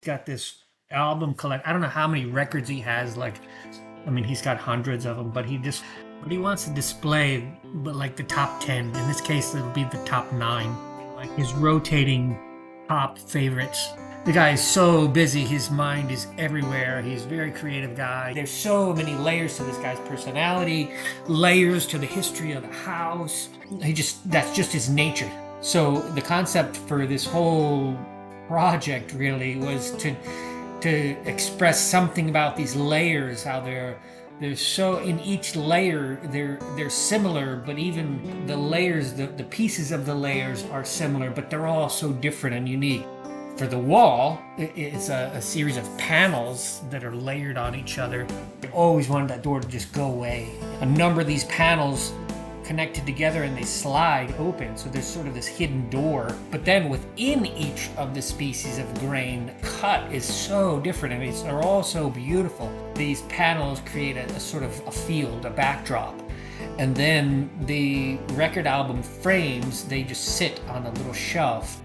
got this album collect. I don't know how many records he has. Like, I mean, he's got hundreds of them, but he wants to display, but like the top 10. In this case, it'll be the top 9, like his rotating top favorites. The guy is so busy, his mind is everywhere. He's a very creative guy. There's so many layers to this guy's personality, layers to the history of the house. That's just his nature. So the concept for this whole project really was to express something about these layers, how they're so, in each layer they're similar, but even the layers, the pieces of the layers are similar, but they're all so different and unique. For the wall, it's a series of panels that are layered on each other. I always wanted that door to just go away. A number of these panels connected together and they slide open, so there's sort of this hidden door. But then within each of the species of grain, the cut is so different. I mean, they're all so beautiful. These panels create a sort of a field, a backdrop. And then the record album frames, they just sit on a little shelf.